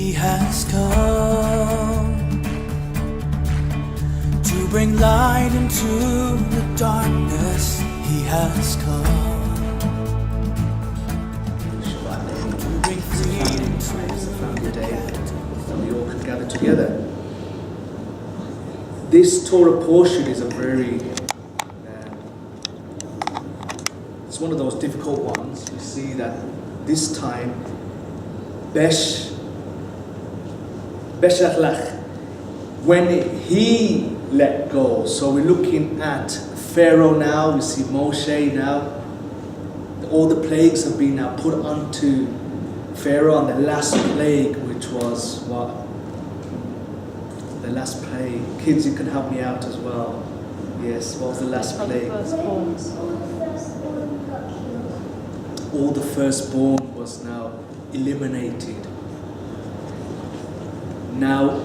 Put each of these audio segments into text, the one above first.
He has come to bring light into the darkness. He has come to bring freedom to the family day that we all can gather together. This Torah portion is a very it's one of those difficult ones. You see that this time Beshalach, when he let go. So we're looking at Pharaoh now, we see Moshe now. All the plagues have been now put onto Pharaoh, and the last plague, which was what? The last plague. Kids, you can help me out as well. Yes, what was the last plague? All the firstborn was now eliminated. Now,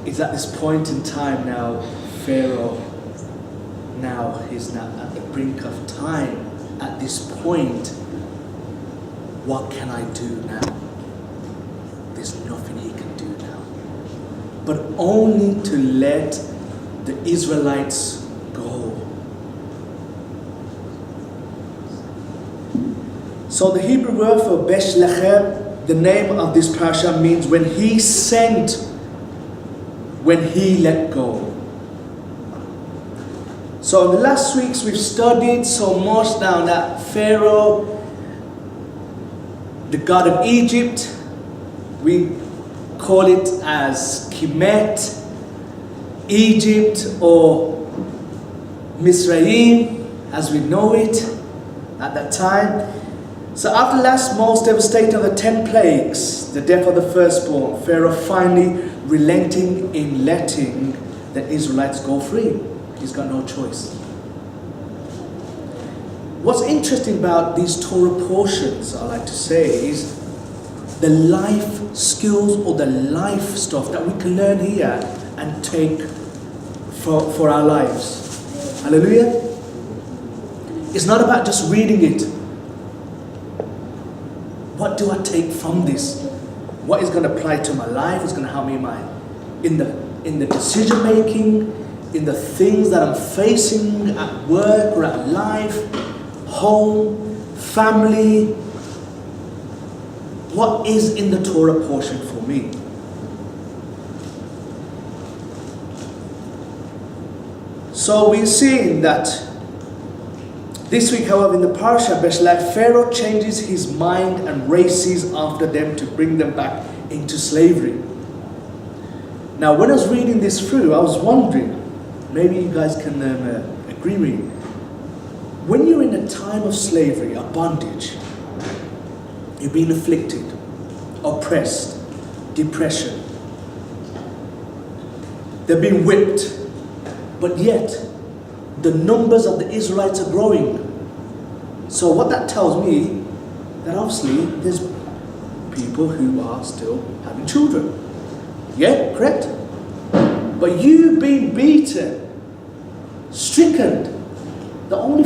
it's at this point in time now, Pharaoh now is now at the brink of time. At this point, what can I do now? There's nothing he can do now. But only to let the Israelites go. So the Hebrew word for Beshalach, the name of this parasha, means when he sent, when he let go. So in the last weeks we've studied so much now that Pharaoh, the god of Egypt, we call it as Kemet, Egypt, or Misraim as we know it at that time. So after the last most devastating of the 10 plagues, the death of the firstborn, Pharaoh finally relenting in letting the Israelites go free. He's got no choice. What's interesting about these Torah portions, I like to say, is the life skills or the life stuff that we can learn here and take for our lives. Hallelujah. It's not about just reading it. What do I take from this? What is going to apply to my life? What's going to help me in the decision making, in the things that I'm facing at work or at life, home, family? What is in the Torah portion for me? So we're seeing that this week, however, in the Parashah Beshalach, Pharaoh changes his mind and races after them to bring them back into slavery. Now, when I was reading this through, I was wondering, maybe you guys can agree with me. When you're in a time of slavery, of bondage, you're being afflicted, oppressed, depression, they're being whipped, but yet the numbers of the Israelites are growing. So what that tells me, that obviously there's people who are still having children. Yeah, correct? But you being beaten, stricken, the only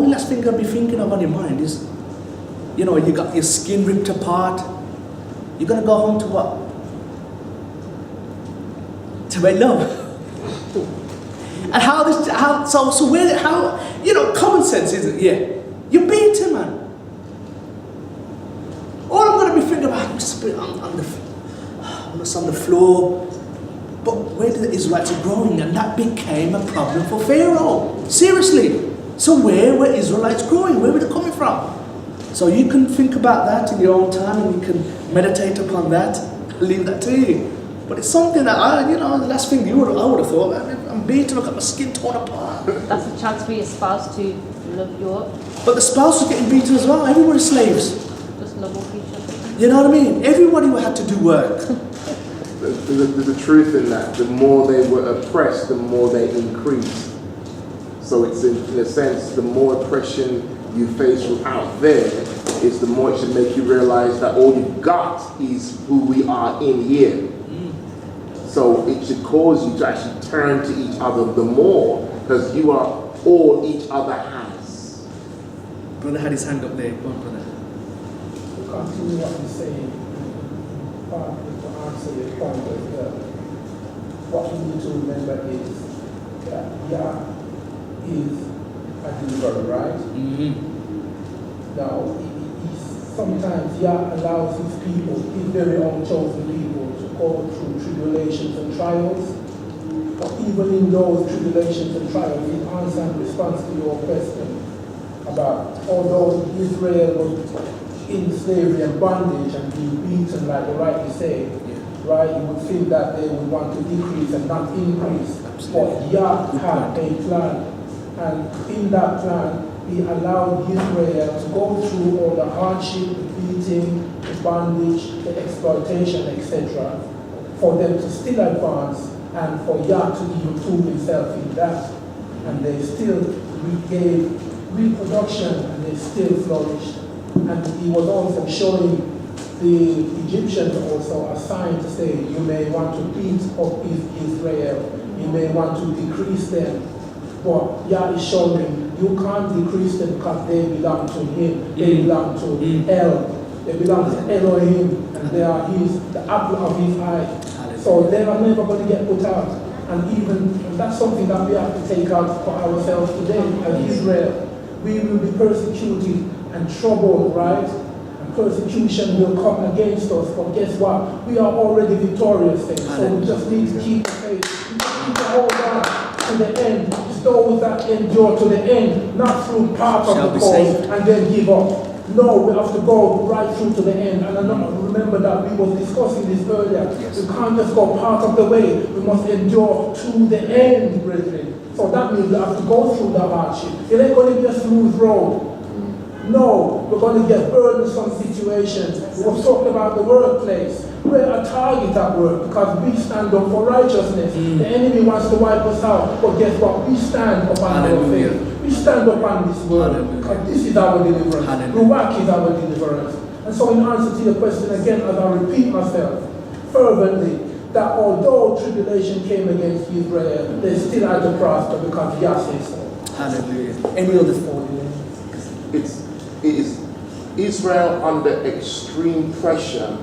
last thing I'll be thinking of on your mind is, you know, you got your skin ripped apart. You're going to go home to what? To make love. And common sense isn't, yeah. You're beaten, man. All I'm going to be thinking about, I'm on the floor. But where did the Israelites are growing? And that became a problem for Pharaoh. Seriously. So where were Israelites growing? Where were they coming from? So you can think about that in your own time and you can meditate upon that. I'll leave that to you. But it's something that the last thing I would have thought, I'm beaten, I've got my skin torn apart. That's a chance for your spouse to love you up. But the spouse was getting beaten as well. Everybody's slaves. Just love up each other. You know what I mean? Everybody had to do work. There's a truth in that. The more they were oppressed, the more they increased. So it's in a sense, the more oppression you face from out there, is the more it should make you realize that all you've got is who we are in here. So it should cause you to actually turn to each other the more, because you are all each other has. Brother had his hand up there. Go on, brother. Continue what he's saying. partly to answer your point as well. What we need to remember is that Yah is a deliverer, right? Now, sometimes Yah allows his people, his very own chosen people, to go through tribulations and trials. But even in those tribulations and trials, in answer and response to your question about although Israel was in slavery and bondage and being beaten, like you rightly say, right, you would think that they would want to decrease and not increase. But Yah had a plan, and in that plan, he allowed Israel to go through all the hardship, the beating, the bondage, the exploitation, etc., for them to still advance and for Yah to even prove himself in that. And they still gave reproduction and they still flourished. And he was also showing the Egyptians also a sign to say, you may want to beat up Israel, you may want to decrease them. But Yah is showing you can't decrease them because they belong to him, they belong to El, they belong to Elohim, and they are the apple of his eye. So they are never going to get put out. And that's something that we have to take out for ourselves today. As Israel, we will be persecuted and troubled, right? And persecution will come against us. But guess what? We are already victorious then. So we just need to keep the faith. We just need to hold on to the end. It's those that endure to the end, not through part of the course and then give up. No, we have to go right through to the end. And I remember that we were discussing this earlier. We can't just go part of the way. We must endure to the end, brethren. So that means we have to go through the hardship. It ain't going to be a smooth road. No, we're going to get burdensome situations. We were talking about the workplace. We're a target at work because we stand up for righteousness. The enemy wants to wipe us out. But guess what? We stand upon our faith. We stand upon this word because this is our deliverance. Ruach is our deliverance. And so in answer to your question again, as I repeat myself fervently, that although tribulation came against Israel, they still had to prosper because Yah says so. Hallelujah. Any other thought? It is Israel under extreme pressure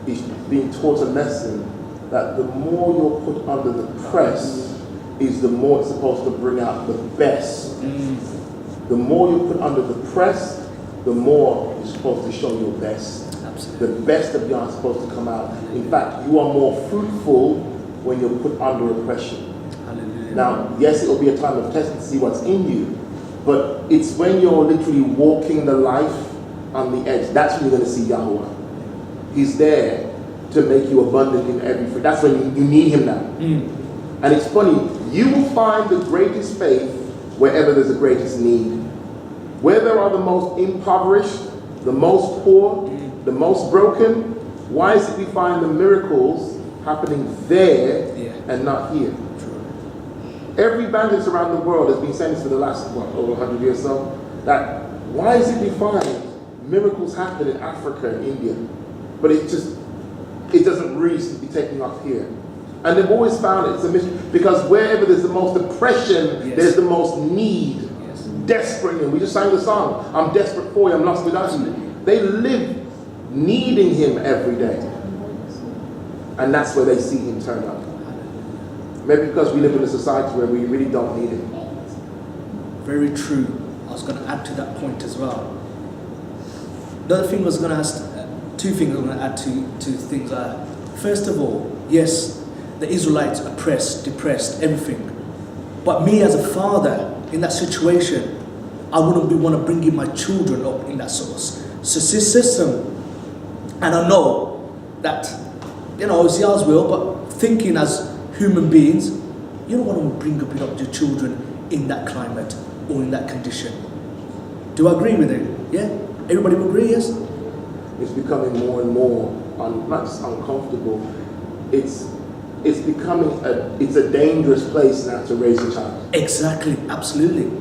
is being taught a lesson that the more you're put under the press is the more it's supposed to bring out the best. The more you put under the press, the more you're supposed to show your best. Absolutely. The best of you are supposed to come out. In fact, you are more fruitful when you're put under oppression. Hallelujah. Now, yes, it will be a time of testing to see what's in you, but it's when you're literally walking the life on the edge, that's when you're going to see Yahweh. He's there to make you abundant in every fruit. That's when you need him now. And it's funny, you will find the greatest faith wherever there's the greatest need. Where there are the most impoverished, the most poor, the most broken, why is it we find the miracles happening there and not here? Every evangelist around the world has been saying this for the last, over 100 years or so, that why is it we find miracles happen in Africa and India, but it doesn't really seem to be taking off here? And they've always found it's a mission, because wherever there's the most oppression, there's the most need. Desperate, and we just sang the song, I'm desperate for you, I'm lost without you. They live needing him every day. And that's where they see him turn up. Maybe because we live in a society where we really don't need him. Very true. I was going to add to that point as well. The other thing I was going to ask, two things I'm going to add to things. First of all, yes, the Israelites oppressed, depressed, everything. But me as a father in that situation, I wouldn't want to bring in my children up in that sort of system. And I know that, it's Yah's will, but thinking as human beings, you don't want to bring up your children in that climate or in that condition. Do I agree with it? Yeah? Everybody will agree, yes? It's becoming more and more, not just uncomfortable, it's becoming it's a dangerous place now to raise a child. Exactly, absolutely.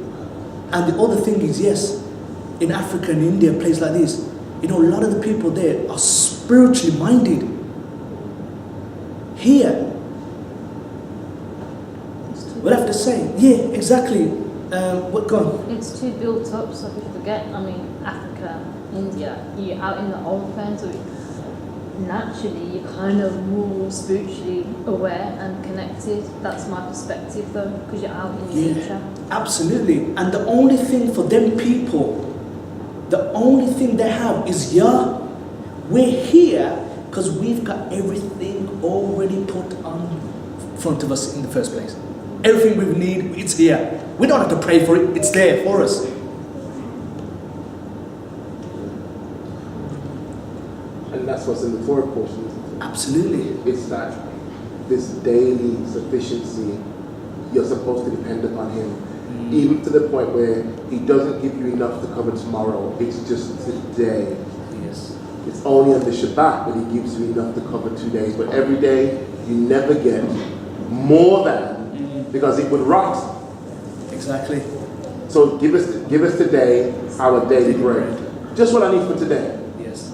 And the other thing is, yes, in Africa and India, a place like this, a lot of the people there are spiritually minded. Here, we'll have to say, yeah, exactly. What gone? It's too built up, so if you forget, Africa, India, you're out in the open, so naturally you're kind of more spiritually aware and connected. That's my perspective though, because you're out in nature. Absolutely. And the only thing for them people, the only thing they have is, yeah, we're here because we've got everything already put on front of us in the first place. Everything we need, it's here. We don't have to pray for it, it's there for us. And that's what's in the Torah portion, isn't it? Absolutely. It's that this daily sufficiency, you're supposed to depend upon Him. Even to the point where He doesn't give you enough to cover tomorrow, it's just today. Yes. It's only on the Shabbat that He gives you enough to cover 2 days. But every day, you never get more than, because it would rot. Exactly. So give us today our daily bread. Just what I need for today. Yes.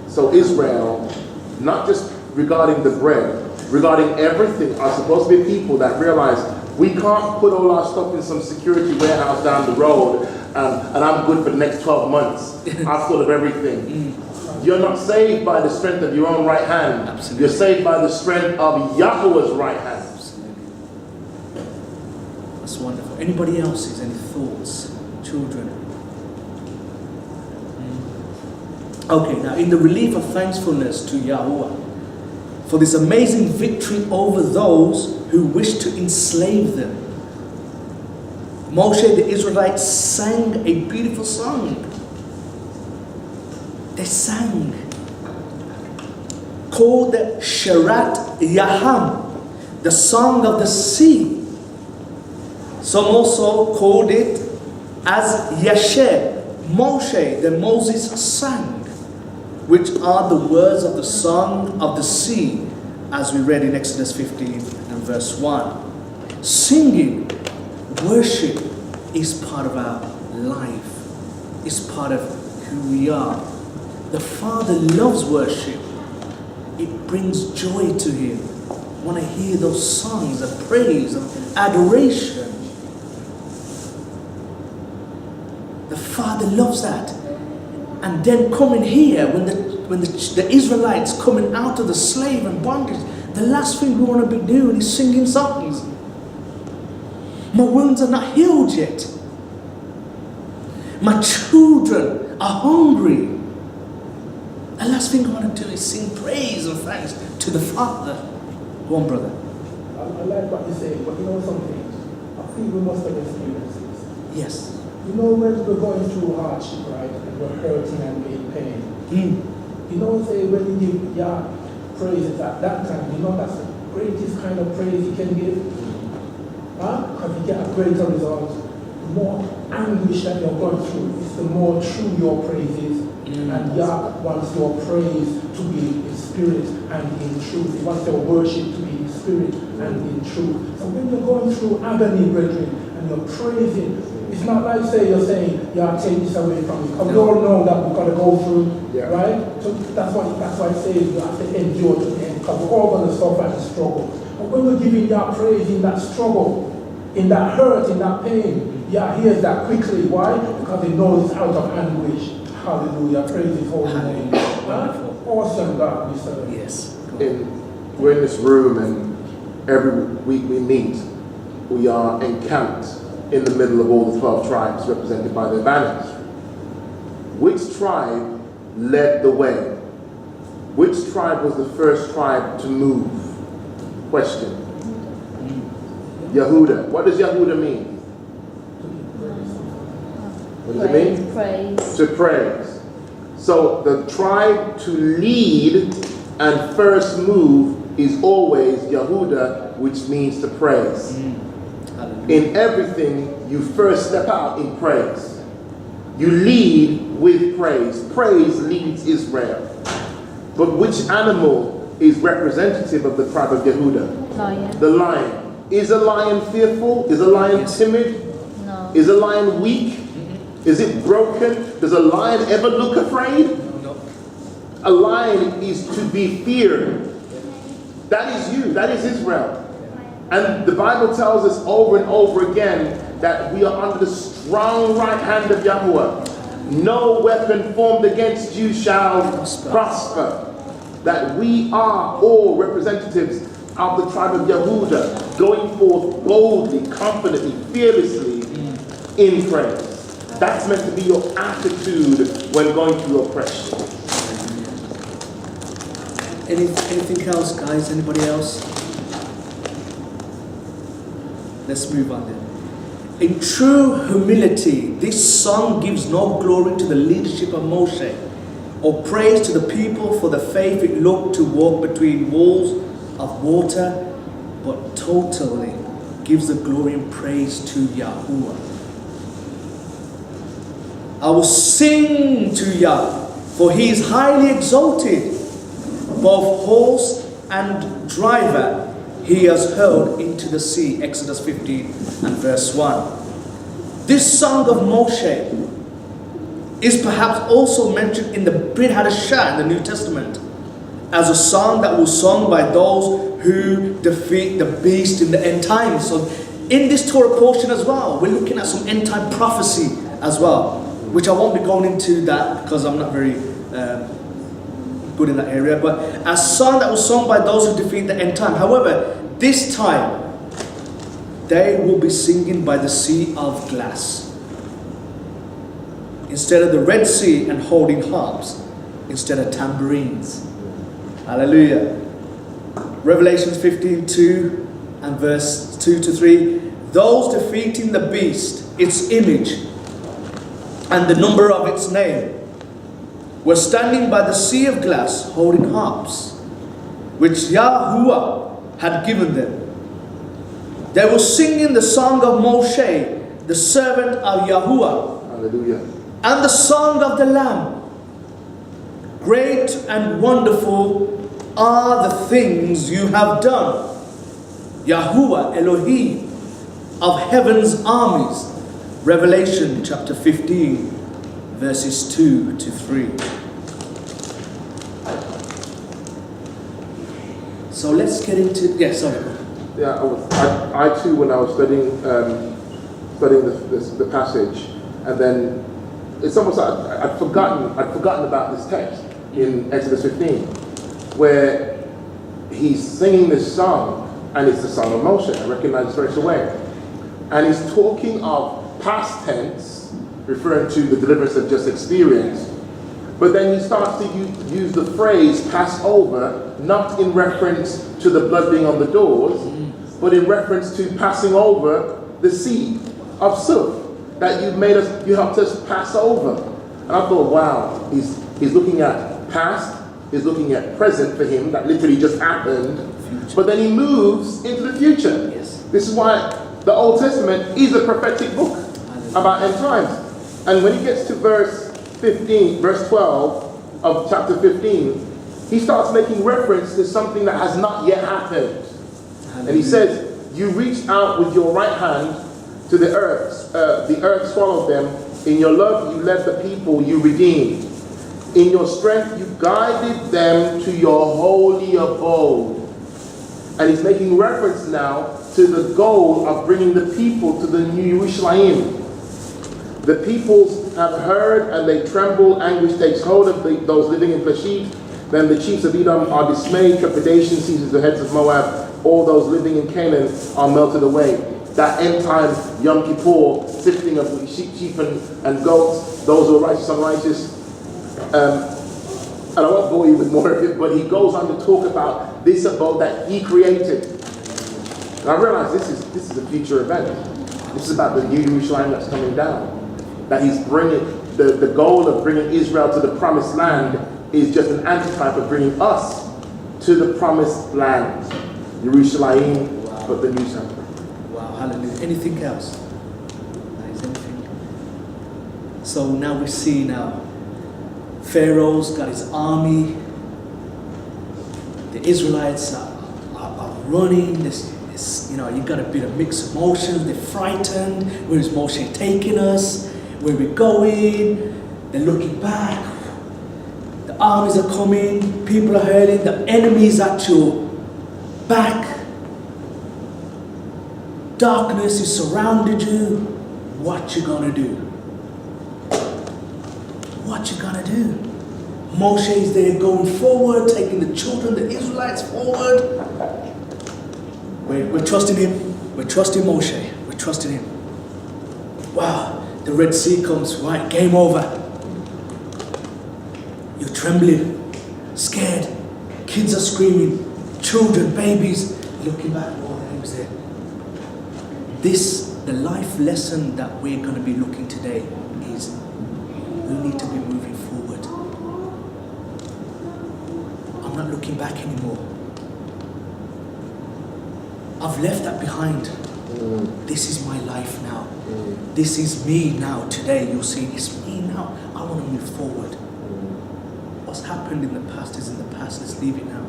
So Israel, not just regarding the bread, regarding everything, are supposed to be people that realize we can't put all our stuff in some security warehouse down the road and I'm good for the next 12 months. I've thought of everything. You're not saved by the strength of your own right hand. Absolutely. You're saved by the strength of Yahweh's right hand. Absolutely. That's wonderful. Anybody else's? Any thoughts? Children? Okay, now in the relief of thankfulness to Yahweh for this amazing victory over those who wish to enslave them, Moshe, the Israelites, sang a beautiful song. They sang, called the Shirat Yaham, the song of the sea. Some also called it as Yasher, Moshe, the Moses sang, which are the words of the song of the sea, as we read in Exodus 15 and verse 1. Singing, worship is part of our life, is part of who we are. The Father loves worship. It brings joy to Him. I want to hear those songs of praise, of adoration. The Father loves that. And then coming here, when the Israelites coming out of the slave and bondage, the last thing we want to be doing is singing songs. My wounds are not healed yet. My children are hungry. The last thing I want to do is sing praise and thanks to the Father. Go on, brother. I like what you say, but you know something? I think we must have experienced this. Yes. You know, when we're going through hardship, right, and we're hurting and in pain, you know, say when you give Yah praises at that time, you know that's the greatest kind of praise you can give. Because you get a greater result. The more anguish that you're going through, it's the more true your praise is. And Yah wants your praise to be in spirit and in truth. He wants your worship to be in spirit and in truth. So when you're going through agony, brethren, and you're praising, it's not like you're saying, Yah, take this away from me. Because we all know that we've got to go through, right? So that's why I say you have to endure to the end, because we're all going to suffer and struggle. But when we're giving Yah praise in that struggle, in that hurt, in that pain, Yah hears that quickly. Why? Because He knows it's out of anguish. Hallelujah. Praise His holy name. Awesome God we serve. Yes. We're in this room, and every week we meet, we are encamped in the middle of all the 12 tribes represented by their banners. Which tribe led the way? Which tribe was the first tribe to move? Question. Yehuda. What does Yehuda mean? What does it mean? Praise. To praise. So the tribe to lead and first move is always Yehuda, which means to praise. In everything, you first step out in praise. You lead with praise. Praise leads Israel. But which animal is representative of the tribe of Yehuda? Lion. The lion. Is a lion fearful? Is a lion timid? No. Is a lion weak? Is it broken? Does a lion ever look afraid? No. A lion is to be feared. That is you. That is Israel. And the Bible tells us over and over again that we are under the strong right hand of Yahweh. No weapon formed against you shall prosper. that we are all representatives of the tribe of Yehuda, going forth boldly, confidently, fearlessly in praise. That's meant to be your attitude when going through oppression. Anything else, guys? Anybody else? Let's move on then. In true humility, this song gives no glory to the leadership of Moshe, or praise to the people for the faith it looked to walk between walls of water, but totally gives the glory and praise to Yahuwah. I will sing to Yah, for he is highly exalted. Both horse and driver he has hurled into the sea. Exodus 15 and verse 1. This song of Moshe is perhaps also mentioned in the Brit Hadashah in the New Testament as a song that was sung by those who defeat the beast in the end times. So in this Torah portion as well, we're looking at some end time prophecy as well, which I won't be going into that because I'm not very good in that area, but a song that was sung by those who defeat the end time. However, this time they will be singing by the sea of glass instead of the Red Sea, and holding harps instead of tambourines. Hallelujah. Revelation 15:2 and verse 2 to 3. Those defeating the beast, its image, and the number of its name, were standing by the sea of glass, holding harps, which Yahuwah had given them. They were singing the song of Moshe, the servant of Yahuwah. Hallelujah. And the song of the Lamb. Great and wonderful are the things you have done, Yahuwah Elohim of heaven's armies. Revelation chapter 15, verses 2 to 3. So let's get into, sorry. Yeah, I too, when I was studying the passage, and then it's almost like I'd forgotten about this text in Exodus 15, where he's singing this song, and it's the song of Moshe. I recognize it straight away, and he's talking of past tense, referring to the deliverance of just experienced, but then he starts to use the phrase pass over, not in reference to the blood being on the doors, but in reference to passing over the sea of Suf, that you helped us pass over. And I thought, wow, he's looking at past, he's looking at present for him, that literally just happened, but then he moves into the future. Yes. This is why the Old Testament is a prophetic book about end times. And when he gets to verse 12 of chapter 15, he starts making reference to something that has not yet happened. And he says, you reached out with your right hand to the earth swallowed them. In your love you led the people you redeemed. In your strength you guided them to your holy abode. And he's making reference now to the goal of bringing the people to the New Jerusalem. The peoples have heard and they tremble. Anguish takes hold of those living in Pleshit. Then the chiefs of Edom are dismayed. Trepidation seizes the heads of Moab. All those living in Canaan are melted away. That end time Yom Kippur, sifting of sheep and goats, those who are righteous, unrighteous. And I won't bore you with more of it, but he goes on to talk about this abode that he created. And I realize this is a future event. This is about the New Jerusalem that's coming down. That he's bringing, the goal of bringing Israel to the promised land is just an antitype of bringing us to the promised land. Jerusalem, but the new temple. Wow, hallelujah. Anything else? Nice, anything? So now we see Pharaoh's got his army. The Israelites are running. You got a bit of mixed emotions. They're frightened. Where is Moshe taking us? Where are we going? They're looking back. The armies are coming. People are hurling. The enemy is at your back. Darkness is surrounded you. What you gonna do? What you gonna do? Moshe is there going forward, taking the children, the Israelites forward. We're trusting him. We're trusting Moshe. We're trusting him. Wow, the Red Sea comes, right, game over. You're trembling, scared. Kids are screaming, children, babies, looking back, oh, he was there. The life lesson that we're going to be looking today is we need to be moving forward. I'm not looking back anymore. I've left that behind. This is my life now. This is me now today. You'll see it's me now. I want to move forward. What's happened in the past is in the past. Let's leave it now.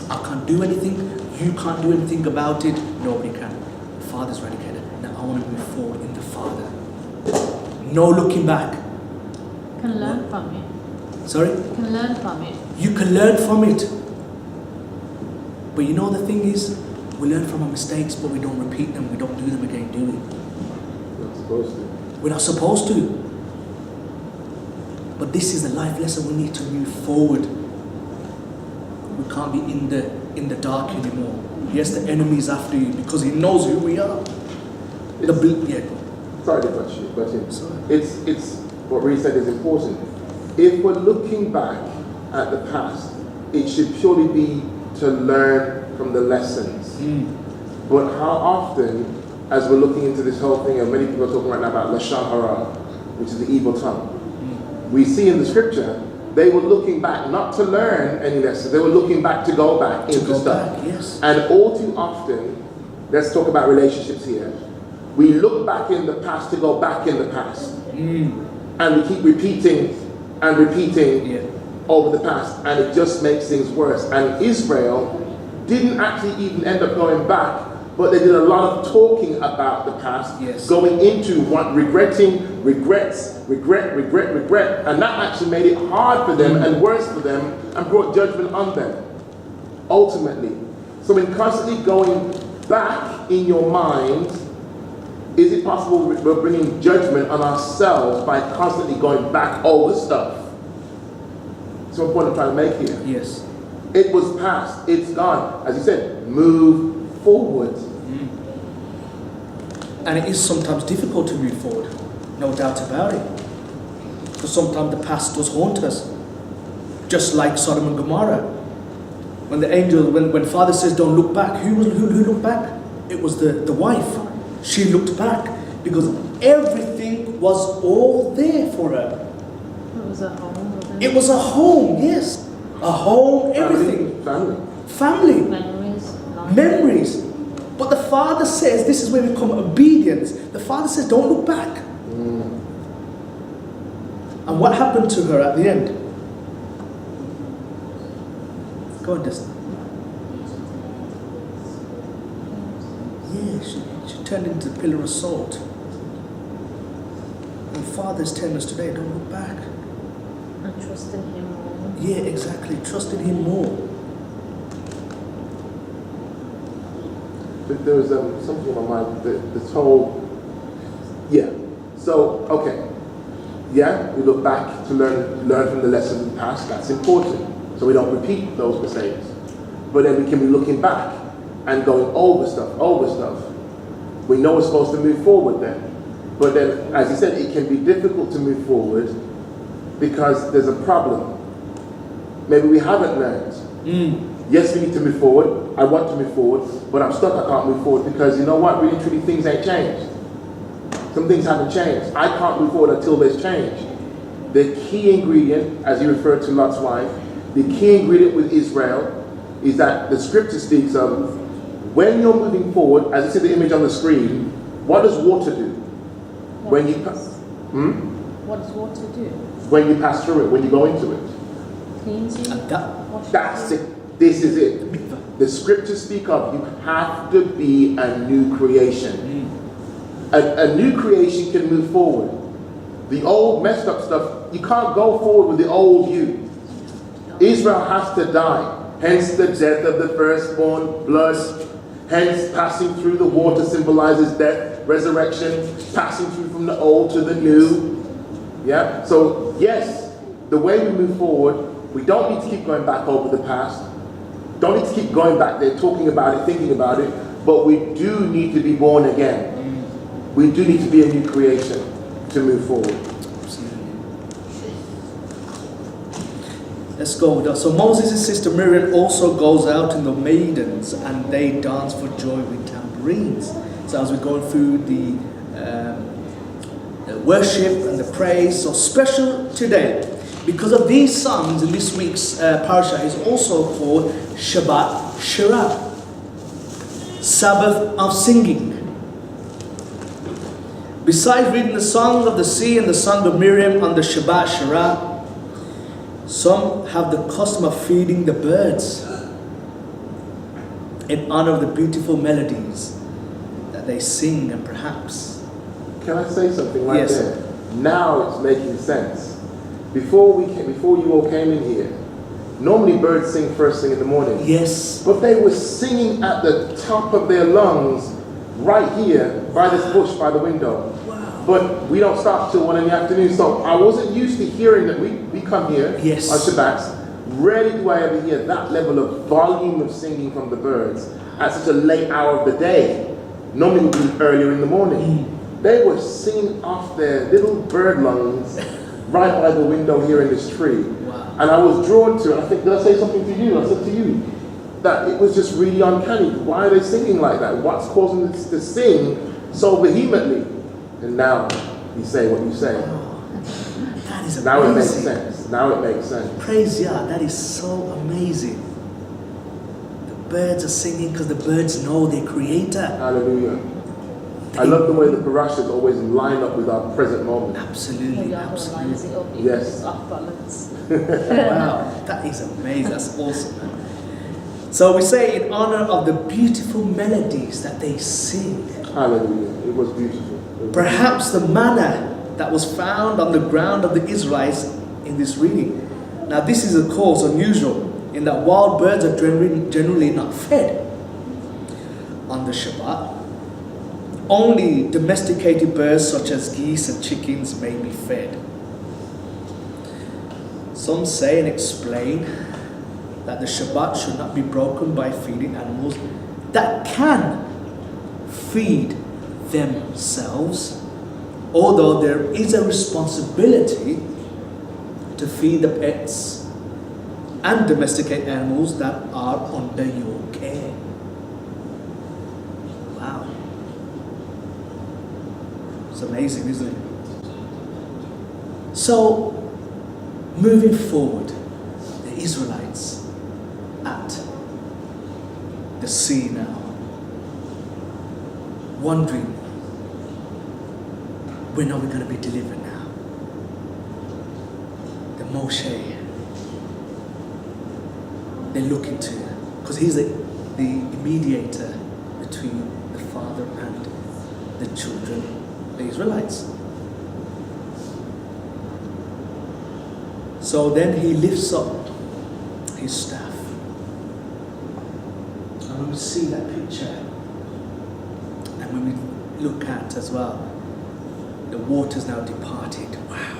I can't do anything. You can't do anything about it. Nobody can. The Father's radicated. Now I want to move forward in the Father. No looking back. Can learn from it. Sorry? Can learn from it. You can learn from it. But you know the thing is, we learn from our mistakes, but we don't repeat them. We don't do them again, do we? We're not supposed to. We're not supposed to. But this is the life lesson. We need to move forward. We can't be in the dark anymore. Yes, the enemy is after you because he knows who we are. Sorry to cut you, but it's what Roheet said is important. If we're looking back at the past, it should purely be to learn from the lessons. But how often, as we're looking into this whole thing, and many people are talking right now about lashon hara, which is the evil tongue, we see in the scripture they were looking back not to learn any lessons, they were looking back to go back into stuff. Yes. And all too often, let's talk about relationships here, we look back in the past to go back in the past. And we keep repeating and repeating over the past, and it just makes things worse. And Israel didn't actually even end up going back, but they did a lot of talking about the past, going into regret, and that actually made it hard for them and worse for them and brought judgment on them, ultimately. So in constantly going back in your mind, is it possible we're bringing judgment on ourselves by constantly going back over stuff? That's what I'm trying to make here. Yes. It was past, it's gone. As you said, move forward. And it is sometimes difficult to move forward, no doubt about it. Because sometimes the past does haunt us. Just like Sodom and Gomorrah. When the angel, when Father says don't look back, who looked back? It was the wife. She looked back because everything was all there for her. It was a home, wasn't it? It was a home, yes. A home, everything. Family. Memories. But the Father says, this is where we come obedience. The Father says, don't look back. And what happened to her at the end? Go on, Destin. Yeah, she turned into a pillar of salt. And Father's telling us today, don't look back. And trust in Him more. Yeah, exactly. Trust in Him more. But there was something in my mind, this whole, so, okay. We look back to learn from the lessons of the past. That's important. So we don't repeat those mistakes. But then we can be looking back and going over stuff. We know we're supposed to move forward then. But then, as you said, it can be difficult to move forward because there's a problem. Maybe we haven't learned. Yes, we need to move forward. I want to move forward, but I'm stuck. I can't move forward because you know what? Really, truly, things ain't changed. Some things haven't changed. I can't move forward until there's change. The key ingredient, as you referred to Lot's wife, the key ingredient with Israel is that the scripture speaks of when you're moving forward, as you see the image on the screen, what does water do? When you pass, what does water do? When you pass through it, when you go into it. Cleans you? That's it. This is it. The scriptures speak of you have to be a new creation. A new creation can move forward. The old messed up stuff, you can't go forward with the old you. Israel has to die. Hence the death of the firstborn, blood. Hence passing through the water symbolizes death, resurrection, passing through from the old to the new. So yes, the way we move forward, we don't need to keep going back over the past. Don't need to keep going back there, talking about it, thinking about it. But we do need to be born again. We do need to be a new creation to move forward. Let's go with that. So Moses' sister Miriam also goes out in the maidens and they dance for joy with tambourines. So as we're going through the worship and the praise, so special today, because of these songs in this week's Parashah is also called Shabbat Shirah, Sabbath of singing. Besides reading the song of the sea and the song of Miriam on the Shabbat Shirah, some have the custom of feeding the birds in honor of the beautiful melodies that they sing, and perhaps. Can I say something right Yes. there? Now it's making sense. Before you all came in here, normally birds sing first thing in the morning. Yes. But they were singing at the top of their lungs right here by this bush by the window. Wow. But we don't stop till 1 in the afternoon. So I wasn't used to hearing that. We come here Yes. on Shabbats. Rarely do I ever hear that level of volume of singing from the birds at such a late hour of the day. Normally it would be earlier in the morning. They were singing off their little bird lungs right by the window here in this tree. Wow. And I was drawn to it. I think, did I say something to you? I said to you that it was just really uncanny. Why are they singing like that? What's causing them to sing so vehemently? And now you say what you say. That is amazing. Now it makes sense. Now it makes sense. Praise Yah, that is so amazing. The birds are singing because the birds know their creator. Hallelujah. I love the way the Parashahs always line up with our present moment. Absolutely, Yahweh lines absolutely. it up, even Yes. if it's off balance. Wow, that is amazing. That's awesome, man. So we say in honor of the beautiful melodies that they sing. Hallelujah. It was beautiful. Perhaps the manna that was found on the ground of the Israelites in this reading. Now this is of course unusual in that wild birds are generally not fed on the Shabbat. Only domesticated birds such as geese and chickens may be fed. Some say and explain that the Shabbat should not be broken by feeding animals that can feed themselves, although there is a responsibility to feed the pets and domesticate animals that are under your care. Wow. It's amazing, isn't it? So, moving forward, the Israelites at the sea now, wondering, when are we going to be delivered now? The Moshe, they're looking to, because he's the mediator between the Father and the children, the Israelites. So then he lifts up his staff. And when we see that picture, and when we look at as well, the waters now departed. Wow.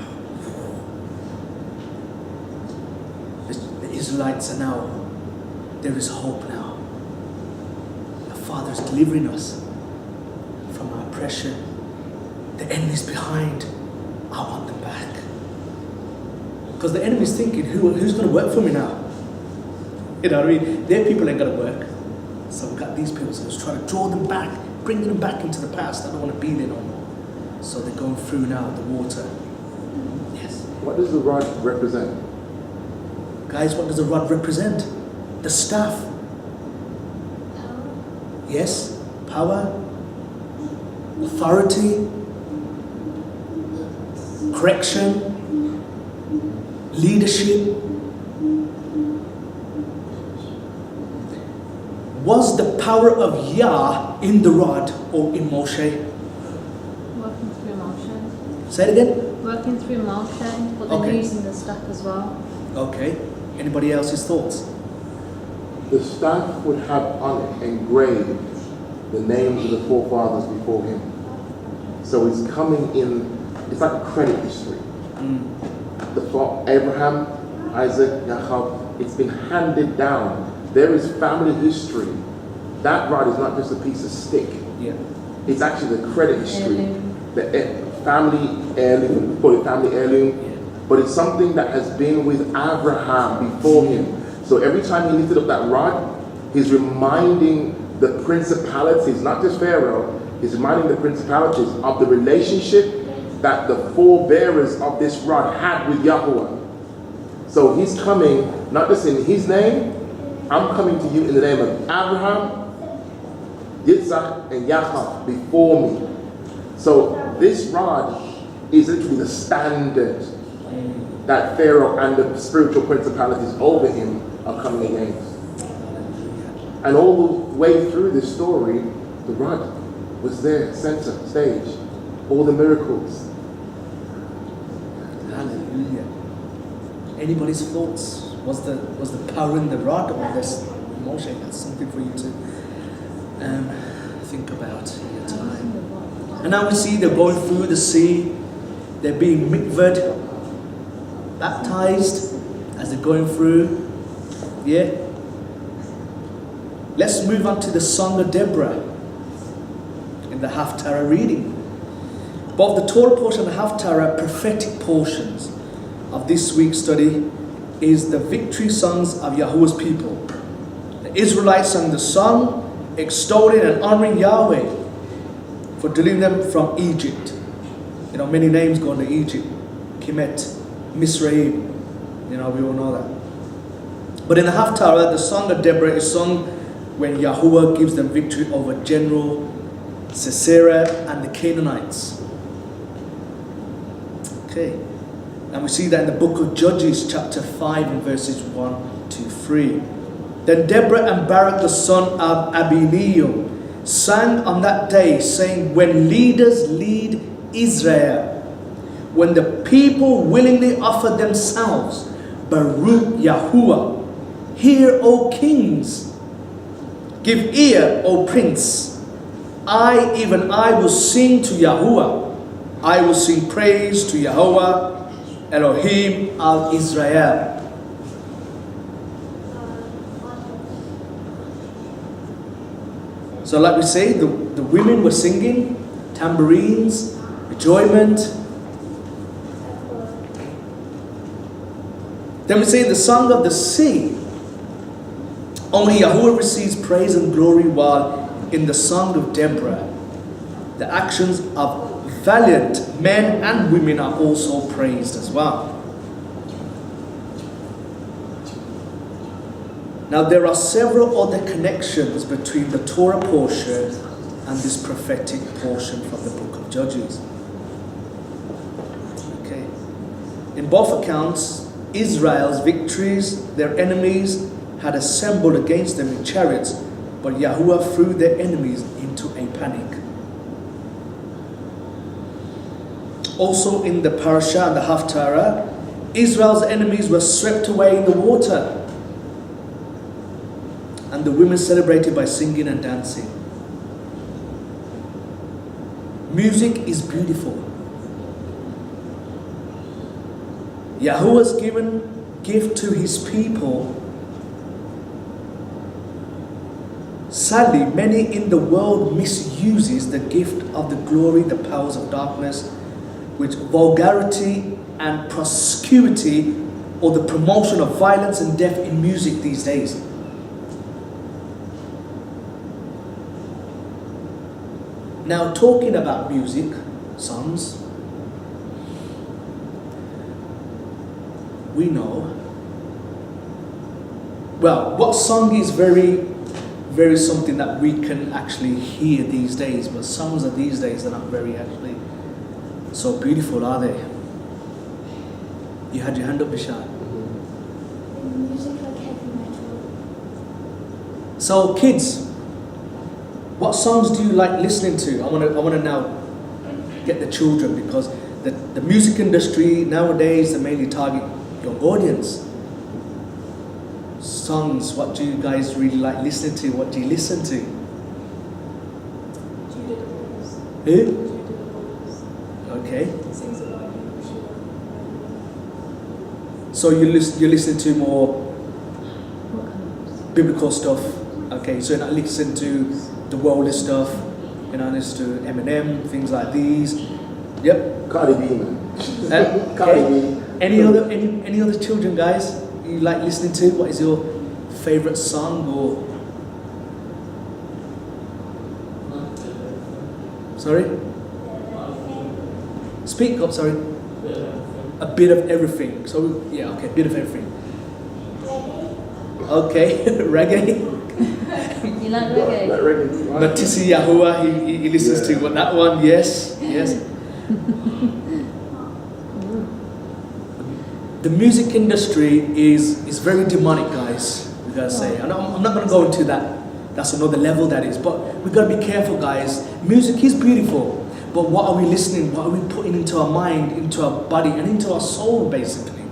The Israelites are now, there is hope now. The Father is delivering us from our oppression. The enemy's behind. I want them back. Because the enemy's thinking, who's going to work for me now? You know what I mean? Their people ain't going to work. So we've got these people, so let's try to draw them back, bring them back into the past. I don't want to be there no more. So they're going through now the water. Yes. What does the rod represent? Guys, what does the rod represent? The staff. Yes. Power. Authority. Correction. Leadership. Was the power of Yah in the rod or in Moshe? Working through motion. Say it again. Working through motion, but then Okay. using the staff as well. Okay. Anybody else's thoughts? The staff would have on it engraved the names of the forefathers before him. So it's coming in, it's like a credit history. Abraham, Isaac, Jacob, it's been handed down. There is family history. That rod is not just a piece of stick. Yeah. It's actually the credit history. Heirloom. The family heirloom, we call it family heirloom, but it's something that has been with Abraham before him. So every time he lifted up that rod, he's reminding the principalities, not just Pharaoh, he's reminding the principalities of the relationship that the forebearers of this rod had with Yahweh. So he's coming, not just in his name, I'm coming to you in the name of Abraham, Yitzhak, and Yaakov before me. So this rod is literally the standard that Pharaoh and the spiritual principalities over him are coming against. And all the way through this story, the rod was there, center stage, all the miracles. Hallelujah. Anybody's thoughts? Was the power in the rod, or this emotion? That's something for you to think about in your time. And now we see they're going through the sea. They're being mikvahed, baptized as they're going through. Yeah. Let's move on to the Song of Deborah in the Haftarah reading. Both the Torah portion and the Haftarah prophetic portions of this week's study is the victory songs of Yahuwah's people. The Israelites sang the song extolling and honoring Yahweh for delivering them from Egypt. You know, many names go into Egypt. Kemet, Misraim. You know, we all know that. But in the Haftarah, the Song of Deborah is sung when Yahuwah gives them victory over General Sisera and the Canaanites. Okay. And we see that in the book of Judges, chapter 5, and verses 1 to 3. Then Deborah and Barak, the son of Abineel, sang on that day, saying, when leaders lead Israel, when the people willingly offer themselves, Baruch Yahuwah, hear, O kings, give ear, O prince. Even I will sing to Yahuwah. I will sing praise to Yahuwah, Elohim al-Israel. So like we say, the women were singing, tambourines, enjoyment. Then we say the song of the sea. Only Yahuwah receives praise and glory, while in the song of Deborah, the actions of valiant men and women are also praised as well. Now there are several other connections between the Torah portion and this prophetic portion from the book of Judges. Okay. In both accounts, Israel's victories, their enemies had assembled against them in chariots, but Yahuwah threw their enemies into a panic. Also in the Parashah and the Haftarah, Israel's enemies were swept away in the water, and the women celebrated by singing and dancing. Music is beautiful. Yahuwah's given gift to his people. Sadly, many in the world misuses the gift of the glory, the powers of darkness, with vulgarity and promiscuity, or the promotion of violence and death in music these days. Now, talking about music, songs, we know, well, what song is very something that we can actually hear these days, but songs of these days are not very actually so beautiful, are they? You had your hand up, Beshalach. Music like heavy metal. So kids, what songs do you like listening to? I want to now get the children, because the music industry nowadays, they mainly target young audience. Songs, what do you guys really like listening to? What do you listen to? Judaeo-Christian. Who? Judaeo-Christian. Okay. Sings about So you're listening to more What kind of music? biblical stuff. Okay, so you're not listening to the worldly stuff. You're not listening to Eminem, things like these. Yep. Cardi B, man. Cardi Okay. B. Any other children, guys? You like listening to? What is your favorite song or? Sorry. Speak up. Sorry. A bit of everything. So yeah, okay, a bit of everything. Okay, reggae. You like Like reggae? reggae. Matisi Yahuwah, he listens to what that one. Yes. The music industry is very demonic, guys. We gotta say. I'm not gonna go into that. That's another level that is. But we gotta be careful, guys. Music is beautiful, but what are we listening? What are we putting into our mind, into our body, and into our soul, basically?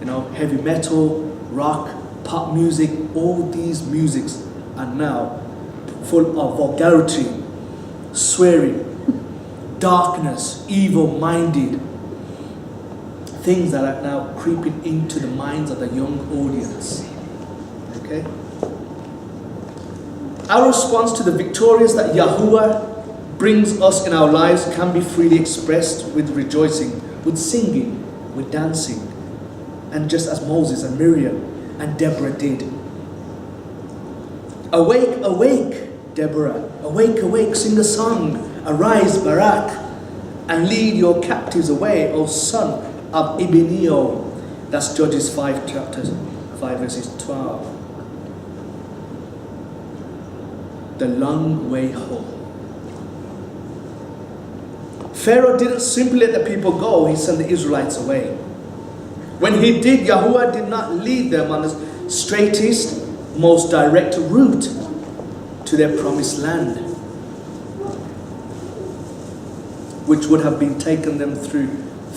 You know, heavy metal, rock, pop music. All these musics are now full of vulgarity, swearing, darkness, evil-minded. Things that are now creeping into the minds of the young audience. Okay? Our response to the victorious that Yahuwah brings us in our lives can be freely expressed with rejoicing, with singing, with dancing, and just as Moses and Miriam and Deborah did. Awake, awake, Deborah. Awake, awake, sing a song. Arise, Barak, and lead your captives away, O son of Ibneo. That's Judges 5 chapters 5 verses 12. The long way home. Pharaoh didn't simply let the people go, he sent the Israelites away. When he did, Yahuwah did not lead them on the straightest, most direct route to their promised land, which would have been taken them through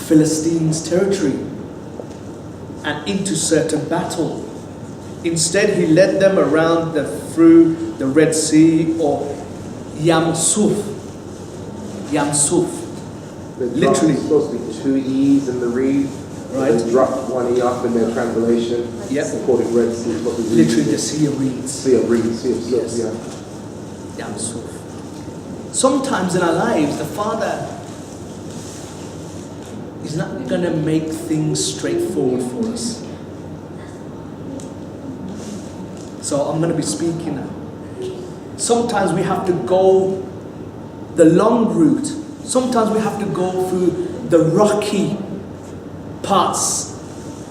Philistines' territory and into certain battle. Instead, he led them around through the Red Sea or Yam Suf. Literally. It's supposed to be 2 E's in the read. Right. They dropped 1 E off in their translation. Yep. They called it Red Sea. It's supposed to be Literally the Sea of Reeds. Sea of Reeds. Sea of Silk, Yes. yeah. Yam Suf. Sometimes in our lives, the Father is not going to make things straightforward for us. So I'm going to be speaking now. Sometimes we have to go the long route. Sometimes we have to go through the rocky parts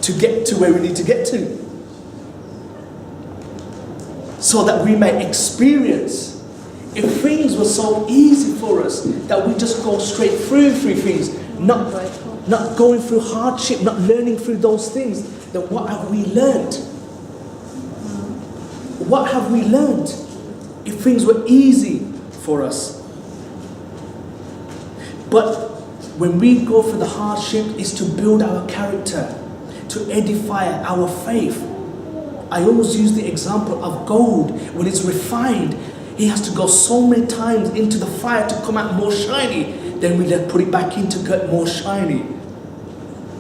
to get to where we need to get to, so that we may experience. If things were so easy for us that we just go straight through things, not going through hardship, not learning through those things, then what have we learned? What have we learned if things were easy for us? But when we go through the hardship, it's to build our character, to edify our faith. I always use the example of gold. When it's refined, it has to go so many times into the fire to come out more shiny. Then we let put it back in to get more shiny.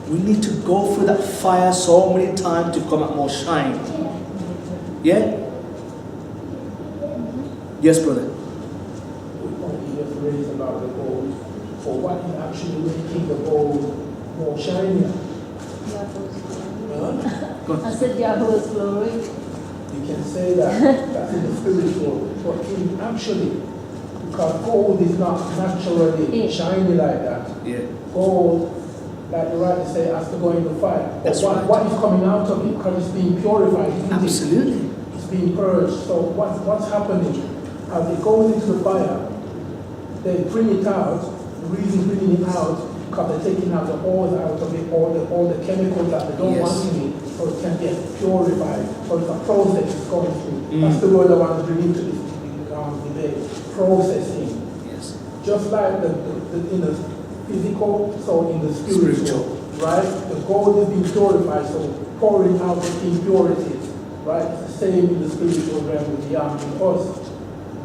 We need to go through that fire so many times to come out more shiny. Yeah? Yes, brother. We just raised about the gold. For what is actually making the gold more shinier? I said Yahweh's glory. You can say that, that's in the spiritual, but in actually, because gold is not naturally shiny like that. Yeah. Gold, like you rightly say, has to go in the fire. But That's right. what is coming out of it, because it's being purified, isn't it? Absolutely. It's being purged. So what's happening? As it goes into the fire, they bring it out. The reason bringing it out, because they're taking out the oils out of it, all the chemicals that they don't want in it, so it can get purified. So it's a process it's going through. That's the word I want to bring into this debate. Processing. Yes. Just like the in the physical, so in the spiritual, right? The gold is being purified, so pouring out the impurities, right? It's the same in the spiritual realm with the arm in us.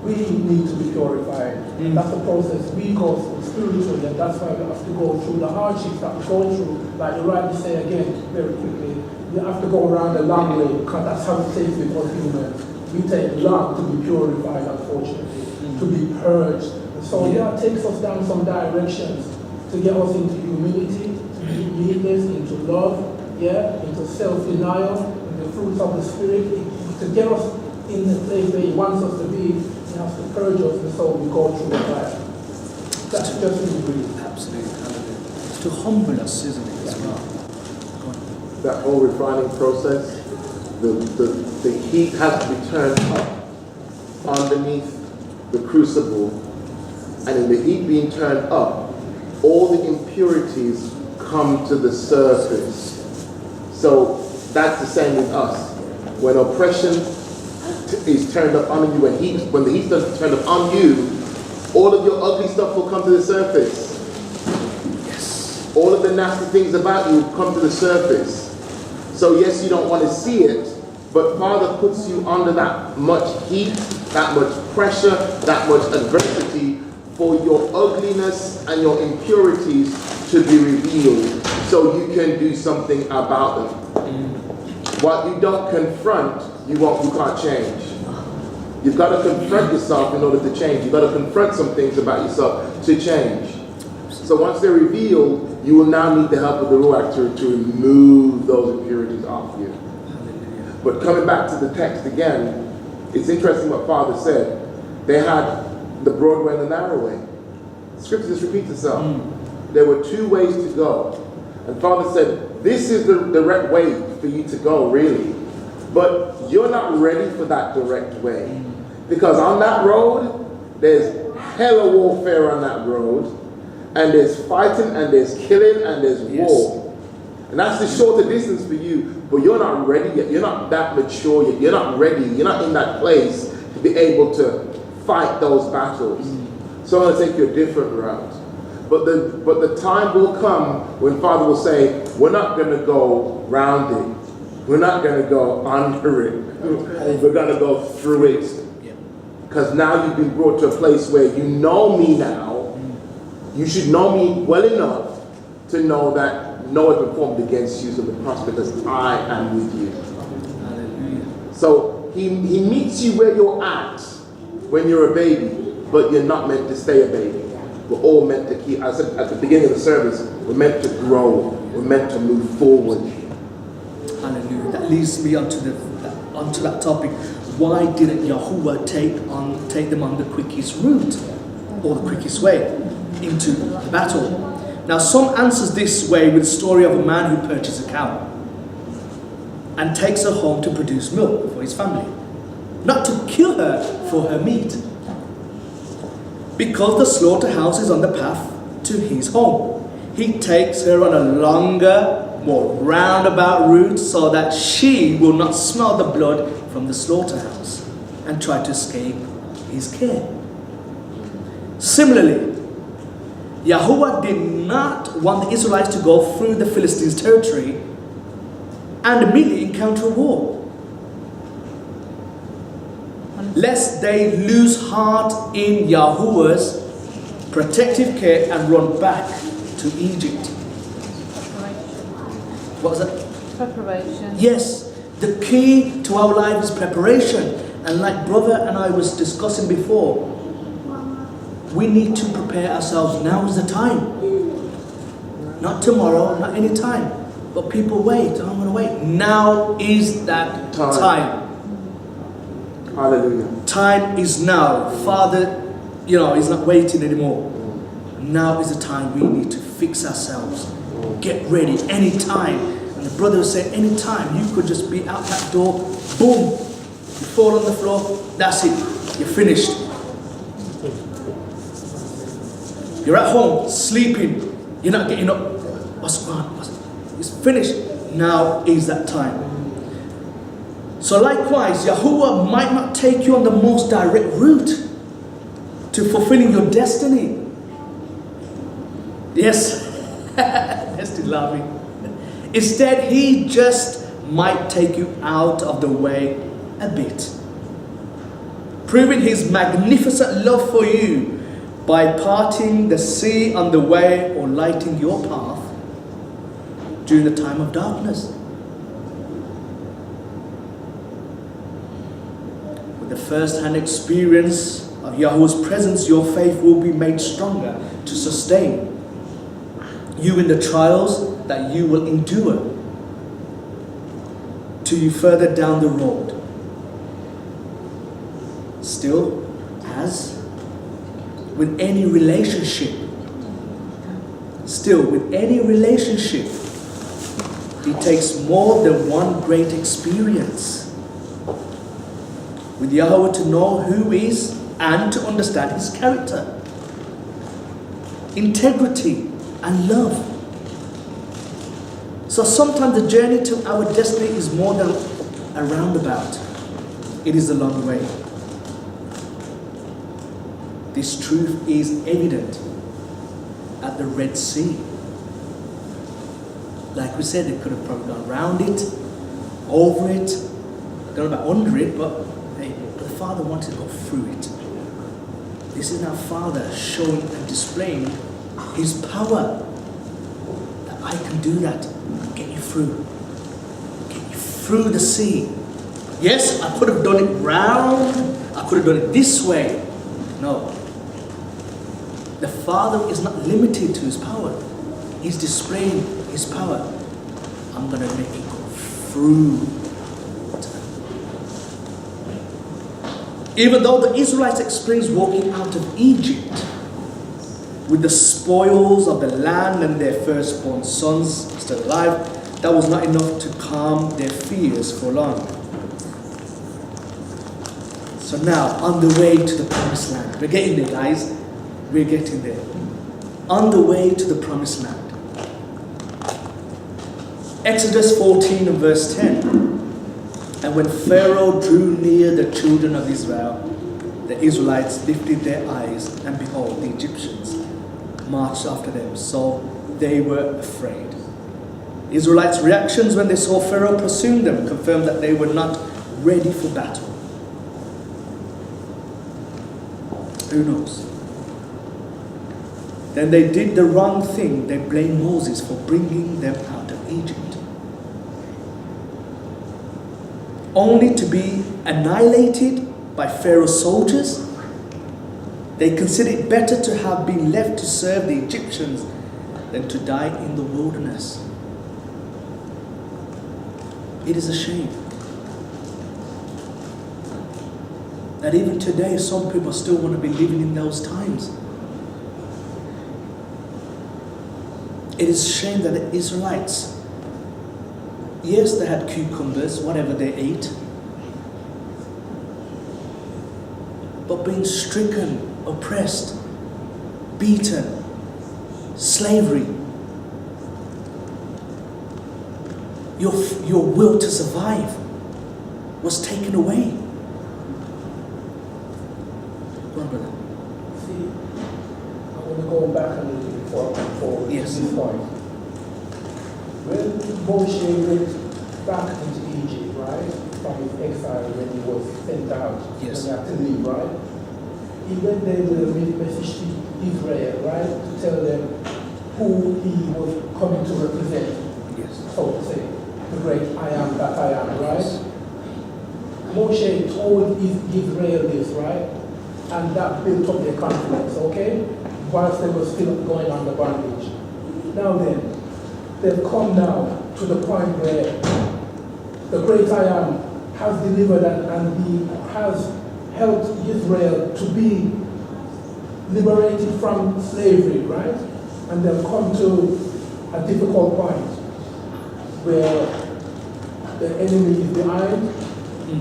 we need to be purified. And that's the process we go through spiritually, and that's why we have to go through the hardships that we go through. Like you rightly say again, very quickly, we have to go around the long way, because that's how it takes with us humans. We take long to be purified, unfortunately, to be purged. And so it takes us down some directions to get us into humility, into meekness, into love, into self-denial, and the fruits of the Spirit, to get us in the place where He wants us to be. He has to purge us, and so we go through the fire. That's just really brief. Absolutely. It's to humble us, isn't it, as well? Go on. That whole refining process, the heat has to be turned up underneath the crucible, and in the heat being turned up, all the impurities come to the surface. So that's the same with us. When oppression is turned up on you, when the heat is turned up on you, all of your ugly stuff will come to the surface. Yes. All of the nasty things about you come to the surface. So yes, you don't want to see it, but Father puts you under that much heat, that much pressure, that much adversity for your ugliness and your impurities to be revealed, so you can do something about them. What you don't confront, you can't change. You've got to confront yourself in order to change. You've got to confront some things about yourself to change. So once they're revealed, you will now need the help of the Ruach to remove those impurities off you. But coming back to the text again, it's interesting what Father said. They had the broad way and the narrow way. Scripture just repeats itself. There were two ways to go. And Father said, this is the direct way for you to go, really. But you're not ready for that direct way. Because on that road, there's hella warfare on that road. And there's fighting, and there's killing, and there's war. And that's the shorter distance for you. But you're not ready yet. You're not that mature yet. You're not ready. You're not in that place to be able to fight those battles. So I'm going to take you a different route. But the time will come when Father will say, we're not going to go round it. We're not going to go under it. We're going to go through it. Because now you've been brought to a place where you know me now. You should know me well enough to know that no weapon formed against you shall prosper, because I am with you. Hallelujah. So he meets you where you're at when you're a baby, but you're not meant to stay a baby. We're all meant to keep, I said at the beginning of the service, we're meant to grow. We're meant to move forward. Hallelujah. That leads me onto that topic. Why didn't Yahuwah take them on the quickest route, or the quickest way into the battle? Now, some answers this way with the story of a man who purchased a cow and takes her home to produce milk for his family, not to kill her for her meat, because the slaughterhouse is on the path to his home. He takes her on a longer, more roundabout route so that she will not smell the blood from the slaughterhouse and try to escape his care. Similarly, Yahuwah did not want the Israelites to go through the Philistines' territory and immediately encounter war, lest they lose heart in Yahuwah's protective care and run back to Egypt. What was that? Preparation. Yes, the key to our life is preparation. And like brother and I was discussing before, we need to prepare ourselves. Now is the time. Not tomorrow, not any time. But people wait. I don't want to wait. Now is that time. Hallelujah. Time is now. Father, is not waiting anymore. Now is the time we need to fix ourselves. Get ready anytime. And the brother was saying, anytime you could just be out that door, boom, you fall on the floor, that's it. You're finished. You're at home, sleeping. You're not getting up. What's going on? It's finished. Now is that time. So likewise, Yahuwah might not take you on the most direct route to fulfilling your destiny. Yes, that's still laughing. Instead, he just might take you out of the way a bit. proving his magnificent love for you by parting the sea on the way or lighting your path during the time of darkness. With the first-hand experience of Yahweh's presence, your faith will be made stronger to sustain you in the trials that you will endure to you further down the road. Still, as with any relationship, it takes more than one great experience with Yahweh to know who He is and to understand His character, integrity, and love. So sometimes the journey to our destiny is more than a roundabout. It is a long way. This truth is evident at the Red Sea. Like we said, they could have probably gone around it, over it, I don't know about under it, but the Father wanted to go through it. This is now Father showing and displaying His power. That I can do that, get you through. Get you through the sea. Yes, I could have done it round, I could have done it this way. No. The Father is not limited to His power. He's displaying His power. I'm going to make it go through. Even though the Israelites experienced walking out of Egypt with the spoils of the land and their firstborn sons still alive, that was not enough to calm their fears for long. So now, on the way to the promised land. We're getting there, guys. We're getting there. On the way to the promised land. Exodus 14 and verse 10. And when Pharaoh drew near the children of Israel, the Israelites lifted their eyes, and behold, the Egyptians marched after them. So they were afraid. The Israelites' reactions when they saw Pharaoh pursuing them confirmed that they were not ready for battle. Who knows? Then they did the wrong thing. They blamed Moses for bringing them out of Egypt, only to be annihilated by Pharaoh's soldiers. They considered it better to have been left to serve the Egyptians than to die in the wilderness. It is a shame that even today some people still want to be living in those times. It is a shame that the Israelites, yes, they had cucumbers, whatever they ate, but being stricken, oppressed, beaten, slavery, your will to survive was taken away. Go on, brother. See, I want to go back a little bit for Yes. this point. When Moshe went back into Egypt, right, from his exile when he was sent out, Yes. when he had to leave, right, he went there with a message to Israel, right, to tell them who he was coming to represent, Yes. so to say, the great I am that I am, right? Moshe told Israel this, right, and that built up their confidence, okay, whilst they were still going under bondage. Now then, they've come now to the point where the great I am has delivered and he has helped Israel to be liberated from slavery, right? And they've come to a difficult point where the enemy is behind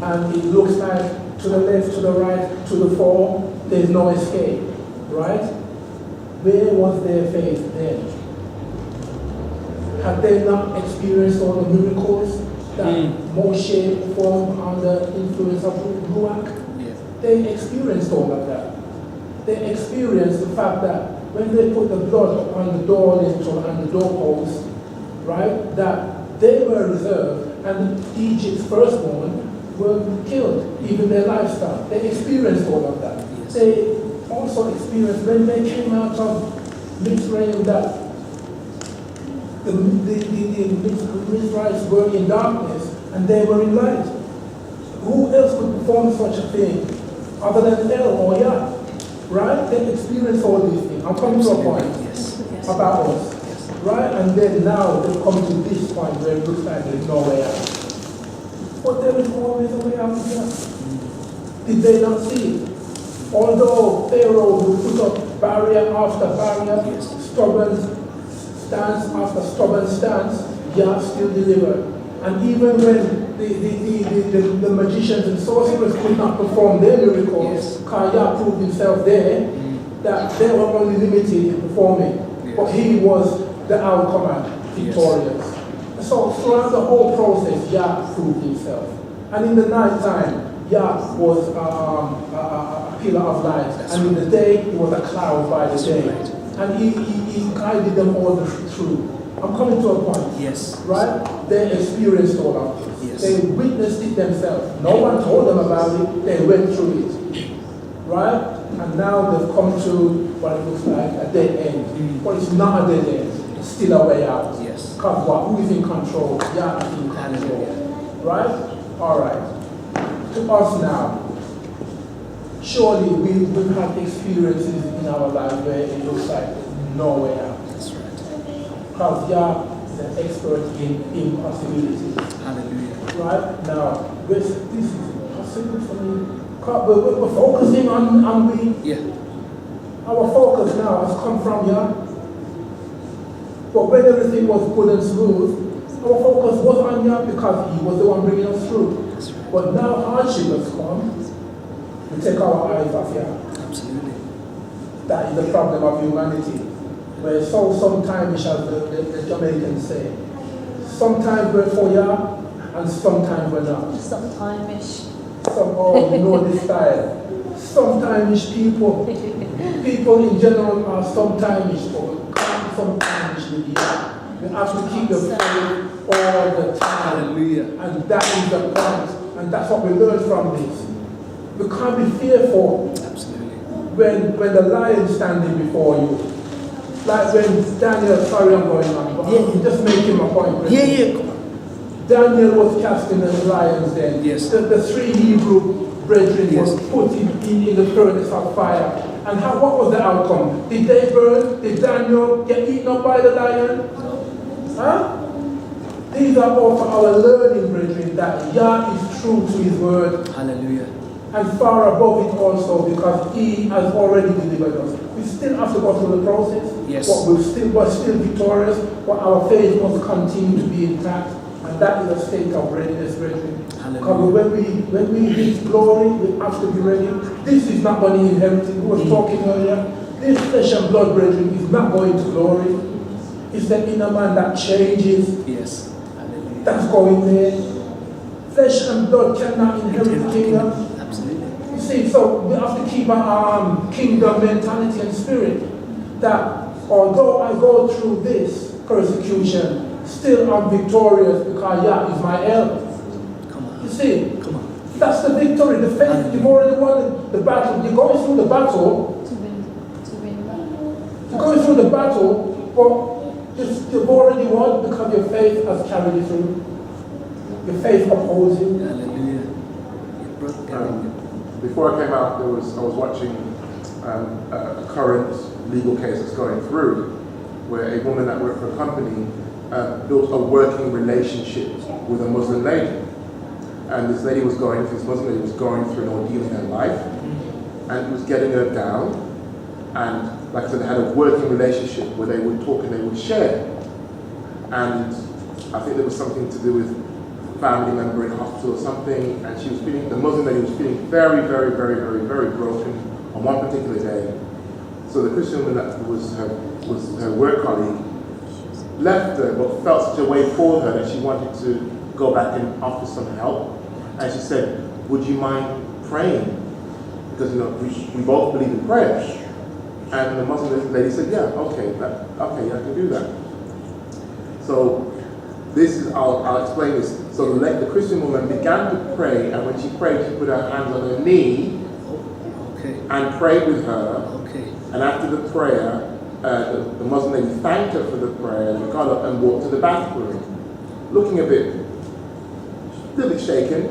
and it looks like to the left, to the right, to the fore, there's no escape, right? Where was their faith then? Had they not experienced all the miracles that Moshe performed under influence of Ruach? Yes. They experienced all of that. They experienced the fact that when they put the blood on the door lintel and the doorpost, right, that they were reserved, and Egypt's firstborn were killed, even their livestock. They experienced all of that. Yes. They also experienced when they came out of Mitzrayim that the Mizrahites were in darkness and they were in light. Who else could perform such a thing other than El or Yah? Right? They experienced all these things. I'm coming to a point Yes. about us. Right? And then now they've come to this point where it looks like there's no way out. But there is always a way out here. Did they not see it? Although Pharaoh would put up barrier after barrier, stubborn stance after stubborn stance, Yah still delivered. And even when the magicians and sorcerers could not perform their miracles, because Yah proved himself there, that they were only limited in performing. But he was the outcomer, victorious. So throughout the whole process, Yah proved himself. And in the night time, Yah was a pillar of light. And in the day, he was a cloud by the day. And he guided them all through. I'm coming to a point. Yes. Right? They experienced all of this. Yes. They witnessed it themselves. No one told them about it. They went through it. Right? And now they've come to what it looks like a dead end. But it's not a dead end. It's still a way out. Yes. Because what? Who is in control? Yah is in control. Right? All right. To us now, surely we've had experiences in our life where it looks like there's no way out. That's right. Because Yah is an expert in impossibilities. Hallelujah. Right? Now, this is impossible for me. We're focusing on we. Yeah. Our focus now has come from Yah. But when everything was good and smooth, our focus was on Yah because He was the one bringing us through. That's right. But now hardship has come, we take our eyes off Yah. Absolutely. That is the problem of humanity. We're so sometimes, as the Jamaicans say, sometimes we're for Yah and sometimes we're not. Sometime-ish. You know this style. Sometimes people in general are sometimes, but can't sometimes with Yah. We have to keep the faith all the time. Hallelujah. And that is the point. And that's what we learn from this. We can't be fearful Absolutely. when the lion's standing before you. Like when Daniel, sorry I'm going on, but I'm just making my point. Yeah. Daniel was cast in the lion's den. Yes. The three Hebrew brethren Yes. were put in the furnace of fire. And what was the outcome? Did they burn? Did Daniel get eaten up by the lion? Huh? These are all for our learning, brethren, that Yah is true to His word. Hallelujah. And far above it also, because He has already delivered us. We still have to go through the process. Yes. But we're still victorious. But our faith must continue to be intact. And that is a state of readiness, brethren. Because when we reach glory, we have to be ready. This is not going to inherit it. We were talking earlier. This flesh and blood, brethren, is not going to glory. It's the inner man that changes. Yes. Hallelujah. That's going there. Flesh and blood cannot inherit the kingdom. Absolutely. You see, so we have to keep a kingdom mentality and spirit. That although I go through this persecution, still I'm victorious because Yah is my help. Come on. You see, Come on. that's the victory, the faith. You've already won the battle. You're going through the battle. To win that. You're going through the battle, but you've already won because your faith has carried you through. Your faith upholds you. Hallelujah. Before I came out, I was watching a current legal case that's going through, where a woman that worked for a company built a working relationship with a Muslim lady. And this Muslim lady was going through an ordeal in her life, and it was getting her down. And like I said, they had a working relationship where they would talk and they would share. And I think there was something to do with a family member in hospital or something, and the Muslim lady was feeling very, very, very, very, very broken on one particular day. So the Christian woman that was her work colleague left her, but felt such a way for her that she wanted to go back and offer some help. And she said, "Would you mind praying? Because we both believe in prayer." And the Muslim lady said, "Yeah, okay, I can do that." So this is I'll explain this. So the Christian woman began to pray, and when she prayed, she put her hands on her knee Okay. and prayed with her. Okay. And after the prayer, the Muslim lady thanked her for the prayer and got up and walked to the bathroom, looking a little bit shaken,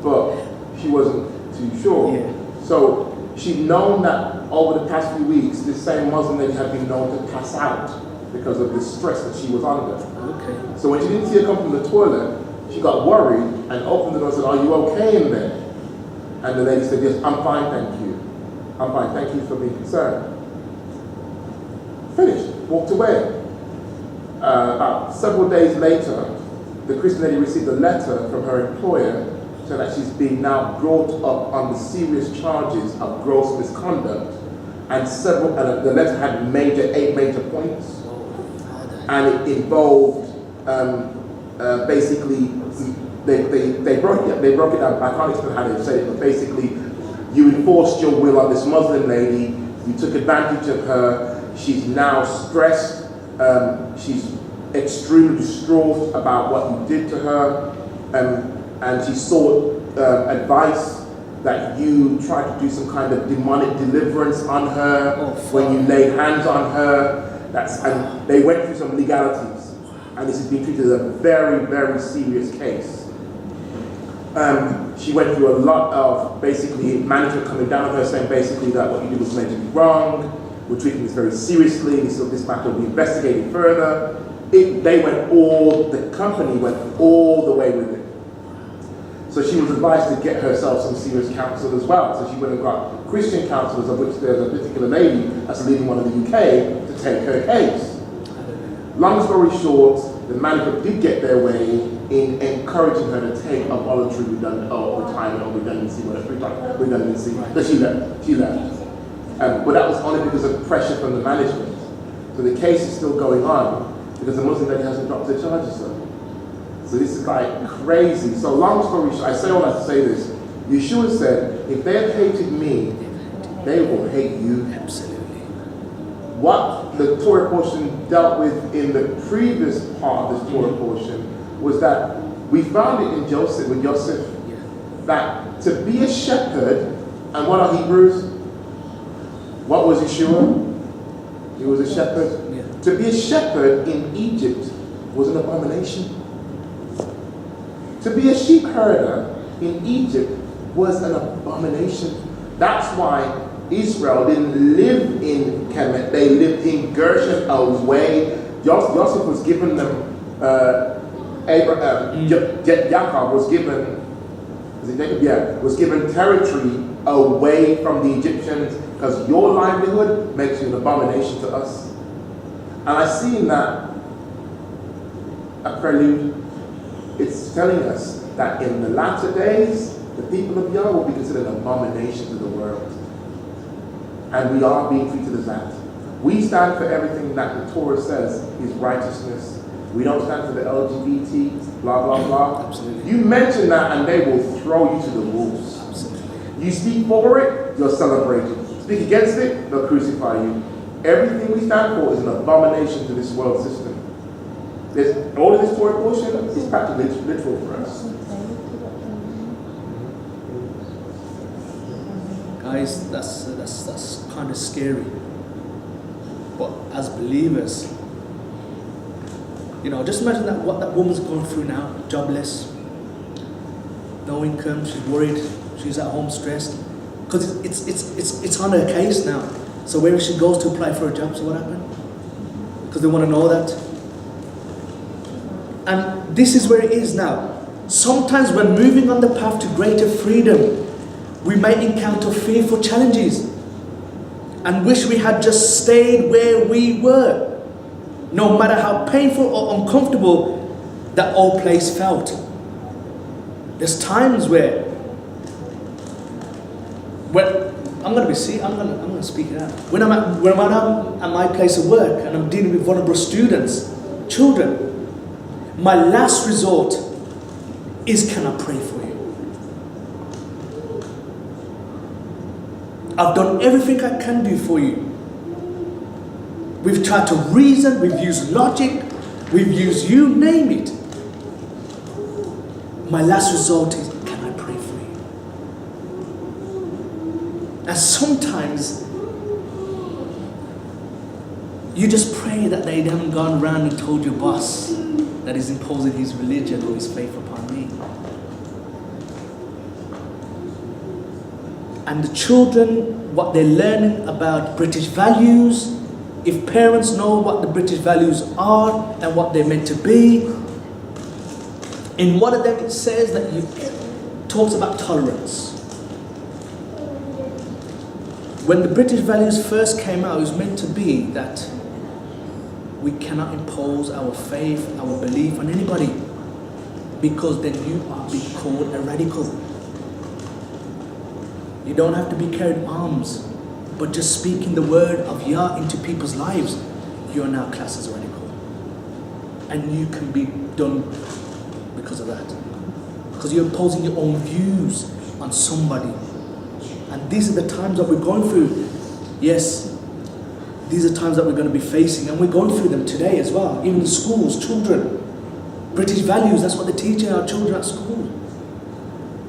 but she wasn't too sure. Yeah. So she'd known that over the past few weeks, this same Muslim lady had been known to pass out because of the stress that she was under. Okay. So when she didn't see her come from the toilet, she got worried and opened the door and said, "Are you okay in there?" And the lady said, "Yes, I'm fine, thank you. I'm fine, thank you for being concerned." Finished, walked away. About several days later, the Christian lady received a letter from her employer saying that she's been now brought up on the serious charges of gross misconduct, and the letter had 8 major points, and it involved basically they broke it down. I can't explain how they said it, but basically you enforced your will on this Muslim lady, you took advantage of her, she's now stressed, she's extremely distraught about what you did to her, and she sought advice that you tried to do some kind of demonic deliverance on her when you laid hands on her. And they went through some legalities, and this has been treated as a very, very serious case. She went through a lot of basically management coming down on her saying basically that what you did was majorly wrong, we're treating this very seriously, this matter will be investigated further. The company went all the way with it. So she was advised to get herself some serious counsel as well. So she went and got Christian counselors, of which there's a particular lady that's leading one in the UK, to take her case. Long story short, the management did get their way in encouraging her to take a voluntary retirement or redundancy, but she left. But that was only because of pressure from the management. So the case is still going on because the Muslim lady hasn't dropped the charges. So this is like crazy. So long story short, I say all that to say this. Yeshua said, if they have hated me, they will hate you. Absolutely. What the Torah portion dealt with in the previous part of this Torah portion was that we found it in Joseph, that to be a shepherd, and what are Hebrews? What was Yeshua? He was a shepherd. Yeah. To be a shepherd in Egypt was an abomination. To be a sheep herder in Egypt was an abomination. That's why Israel didn't live in Kemet, they lived in Gershon away. Joseph was given them, Yaakov was given, was given territory away from the Egyptians because your livelihood makes you an abomination to us. And I see in that a prelude. It's telling us that in the latter days, the people of Yah will be considered an abomination to the world. And we are being treated as that. We stand for everything that the Torah says is righteousness. We don't stand for the LGBT, blah, blah, blah. Absolutely. You mention that and they will throw you to the wolves. Absolutely. You speak for it, you're celebrated. Speak against it, they'll crucify you. Everything we stand for is an abomination to this world system. All of this Torah portion is practically literal for us. Guys, that's kind of scary. But as believers, just imagine what that woman's going through now, jobless, no income, she's worried, she's at home stressed, because it's on her case now. So wherever she goes to apply for a job, so what happened? Because they want to know that. And this is where it is now. Sometimes when moving on the path to greater freedom, we may encounter fearful challenges and wish we had just stayed where we were, no matter how painful or uncomfortable that old place felt. There's times where I'm going to speak it out. When I'm at my place of work and I'm dealing with vulnerable students, children, my last resort is, can I pray for you? I've done everything I can do for you. We've tried to reason, we've used logic, we've used you name it. my last resort is, can I pray for you? And sometimes you just pray that they haven't gone around and told your boss that he's imposing his religion or his faith upon me. And the children, what they're learning about British values, if parents know what the British values are and what they're meant to be, in one of them it says that it talks about tolerance. When the British values first came out, it was meant to be that we cannot impose our faith, our belief on anybody, because then you are being called a radical. You don't have to be carrying arms, but just speaking the word of Yah into people's lives, you are now classed as a radical. And you can be done because of that. Because you're imposing your own views on somebody. And these are the times that we're going through. Yes, these are times that we're going to be facing, and we're going through them today as well. Even in schools, children. British values, that's what they're teaching our children at school.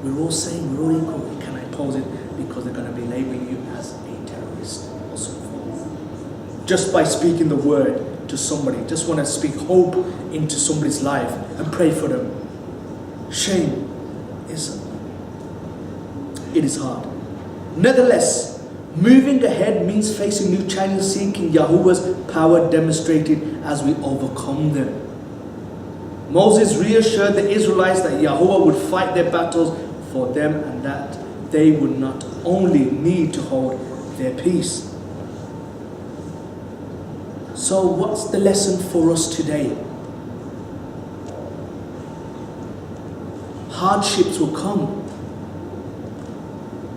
We're all saying we're all equal. Can I impose it? Because they're going to be labeling you as a terrorist or so forth. Just by speaking the word to somebody. Just want to speak hope into somebody's life and pray for them. Shame is, it is hard. Nevertheless, moving ahead means facing new challenges, seeking Yahuwah's power demonstrated as we overcome them. Moses reassured the Israelites that Yahuwah would fight their battles for them and that they would not only need to hold their peace. So what's the lesson for us today? Hardships will come.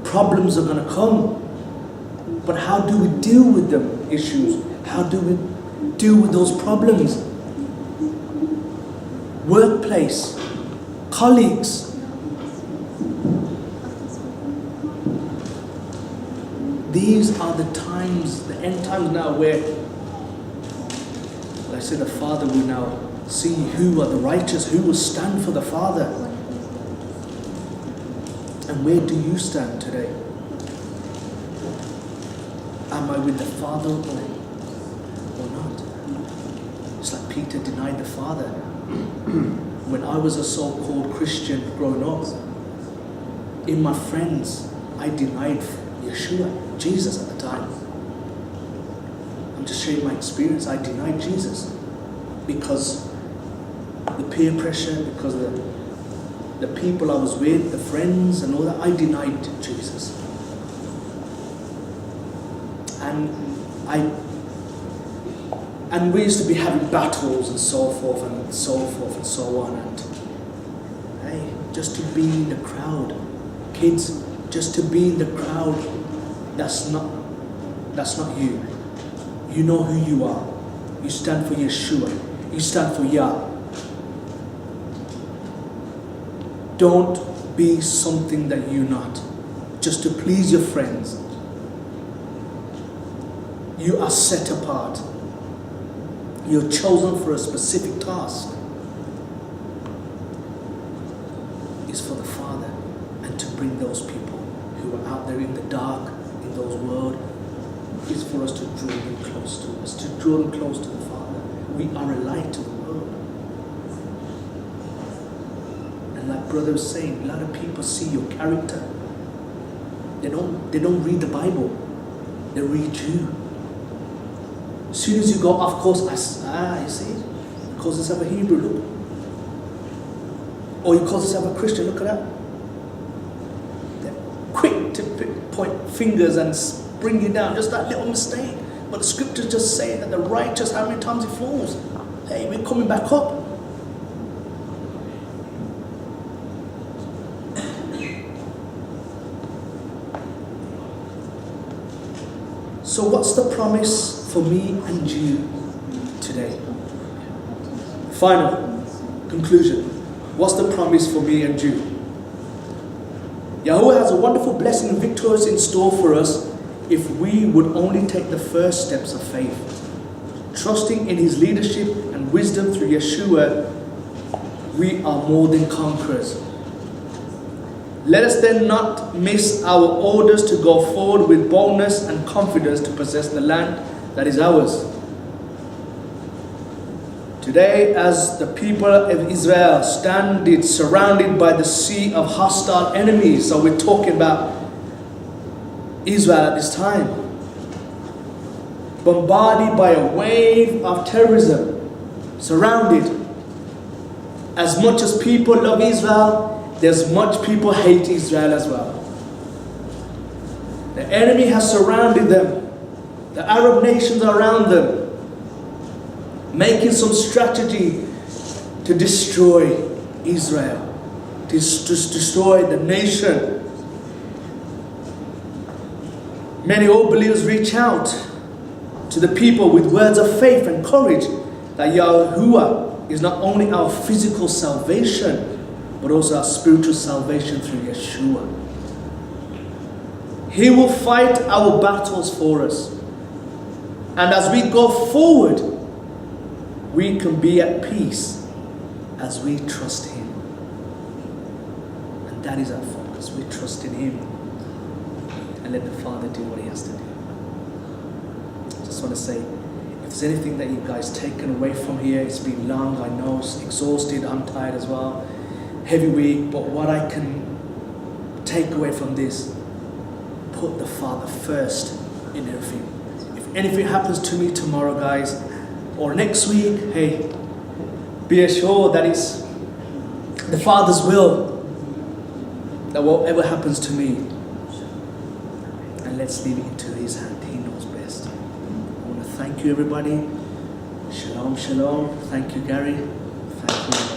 Problems are going to come. But how do we deal with them issues? How do we deal with those problems? Workplace, colleagues. These are the times, the end times now where, like I said, the Father will now see who are the righteous, who will stand for the Father. And where do you stand today? Am I with the Father or not? It's like Peter denied the Father. When I was a so-called Christian growing up, in my friends, I denied Yeshua, Jesus at the time. I'm just sharing my experience. I denied Jesus because the peer pressure, because the people I was with, the friends and all that, I denied Jesus. And we used to be having battles and so forth and so forth and so on. And hey, just to be in the crowd, kids, just to be in the crowd, that's not you. You know who you are. You stand for Yeshua. You stand for Yah. Don't be something that you're not, just to please your friends. You are set apart. You're chosen for a specific task. It's for the Father, and to bring those people who are out there in the dark, in those world, is for us to draw them close to us, to draw them close to the Father. We are a light to the world. And like brother was saying, a lot of people see your character. They don't read the Bible. They read you. As soon as you go off course, you see, he calls himself a Hebrew, look. Or he calls himself a Christian, look at that. They're quick to point fingers and bring you down, just that little mistake. But the scriptures just say that the righteous, how many times he falls? Hey, we're coming back up. So what's the promise for me and you today? Final conclusion. What's the promise for me and you? Yahuwah has a wonderful blessing and victories in store for us if we would only take the first steps of faith. Trusting in His leadership and wisdom through Yeshua, we are more than conquerors. Let us then not miss our orders to go forward with boldness and confidence to possess the land that is ours. Today, as the people of Israel stand surrounded by the sea of hostile enemies, so we're talking about Israel at this time, bombarded by a wave of terrorism, surrounded. As much as people love Israel, there's much people hate Israel as well. The enemy has surrounded them. The Arab nations are around them, making some strategy to destroy Israel, to destroy the nation. Many old believers reach out to the people with words of faith and courage that Yahuwah is not only our physical salvation, but also our spiritual salvation through Yeshua. He will fight our battles for us. And as we go forward, we can be at peace as we trust Him. And that is our focus. We trust in Him. And let the Father do what He has to do. I just want to say, if there's anything that you guys taken away from here, it's been long, I know, exhausted, I'm tired as well. Heavy week, but what I can take away from this, put the Father first in everything. If anything happens to me tomorrow, guys, or next week, hey, be assured that it's the Father's will that whatever happens to me, and let's leave it into His hand. He knows best. I want to thank you, everybody. Shalom, shalom. Thank you, Gary. Thank you.